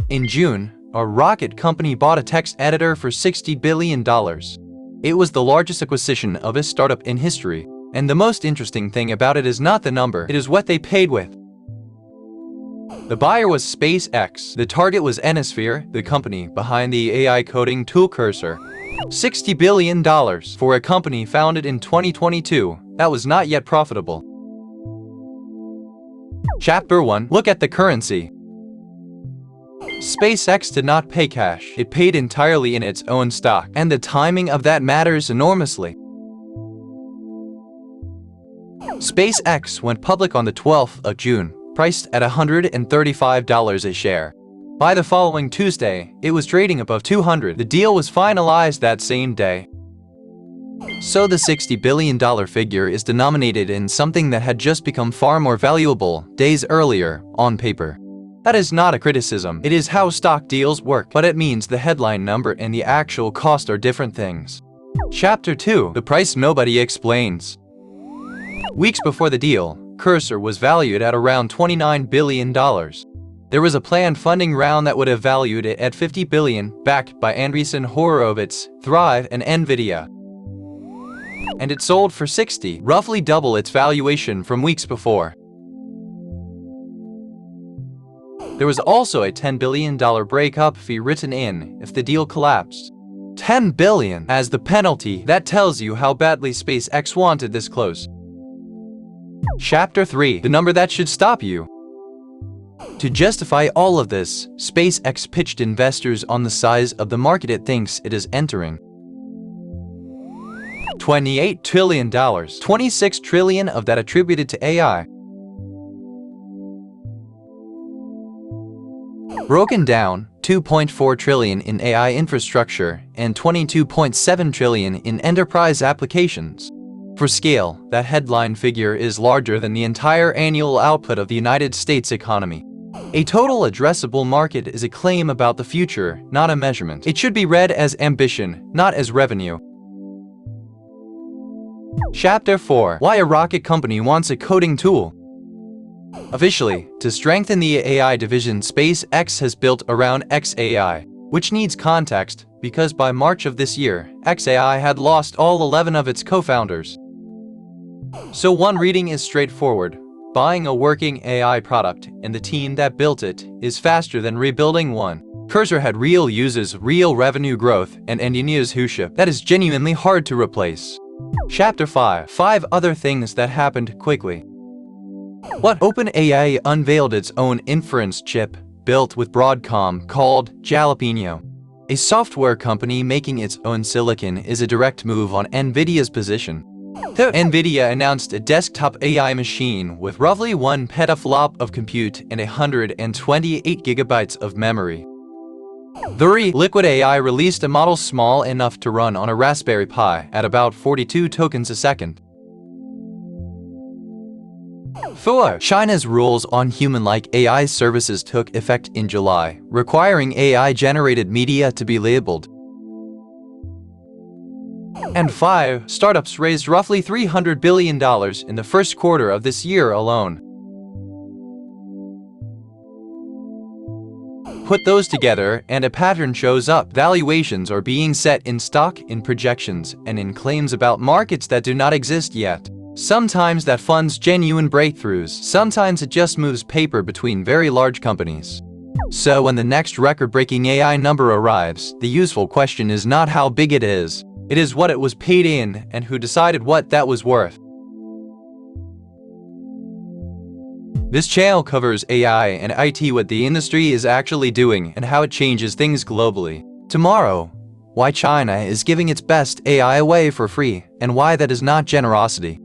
In June, a rocket company bought a text editor for $60 billion. It was the largest acquisition of a startup in history. And the most interesting thing about it is not the number, it is what they paid with. The buyer was SpaceX. The target was Anysphere, the company behind the AI coding tool Cursor. $60 billion for a company founded in 2022 that was not yet profitable. Chapter 1. Look at the currency. SpaceX did not pay cash. It paid entirely in its own stock, and the timing of that matters enormously. SpaceX went public on the 12th of June, priced at $135 a share. By the following Tuesday, it was trading above $200. The deal was finalized that same day. So the $60 billion figure is denominated in something that had just become far more valuable days earlier on paper. That is not a criticism. It is how stock deals work, but it means the headline number and the actual cost are different things. Chapter 2. The price nobody explains. Weeks before the deal, Cursor was valued at around $29 billion. There was a planned funding round that would have valued it at $50 billion, backed by Andreessen Horowitz, Thrive, and Nvidia. And it sold for $60, roughly double its valuation from weeks before. There was also a $10 billion breakup fee written in if the deal collapsed. $10 billion as the penalty. That tells you how badly SpaceX wanted this close. Chapter 3. The number that should stop you. To justify all of this, SpaceX pitched investors on the size of the market it thinks it is entering. $28 trillion. $26 trillion of that attributed to AI. Broken down, $2.4 trillion in AI infrastructure and $22.7 trillion in enterprise applications. For scale, that headline figure is larger than the entire annual output of the United States economy. A total addressable market is a claim about the future, not a measurement. It should be read as ambition, not as revenue. Chapter 4. Why a rocket company wants a coding tool. Officially, to strengthen the AI division, SpaceX has built around xAI, which needs context because by March of this year, xAI had lost all 11 of its co-founders. So one reading is straightforward. Buying a working AI product and the team that built it is faster than rebuilding one. Cursor had real users, real revenue growth, and engineers who ship. That is genuinely hard to replace. Chapter 5. 5 other things that happened quickly. What? OpenAI unveiled its own inference chip, built with Broadcom, called Jalapeno. A software company making its own silicon is a direct move on Nvidia's position. Nvidia announced a desktop AI machine with roughly 1 petaflop of compute and 128 gigabytes of memory. Liquid AI released a model small enough to run on a Raspberry Pi at about 42 tokens a second. 4. China's rules on human-like AI services took effect in July, requiring AI-generated media to be labeled. And 5. Startups raised roughly $300 billion in the first quarter of this year alone. Put those together and a pattern shows up. Valuations are being set in stock, in projections, and in claims about markets that do not exist yet. Sometimes that funds genuine breakthroughs, sometimes it just moves paper between very large companies. So when the next record-breaking AI number arrives, the useful question is not how big it is what it was paid in and who decided what that was worth. This channel covers AI and IT, what the industry is actually doing and how it changes things globally. Tomorrow, why China is giving its best AI away for free and why that is not generosity.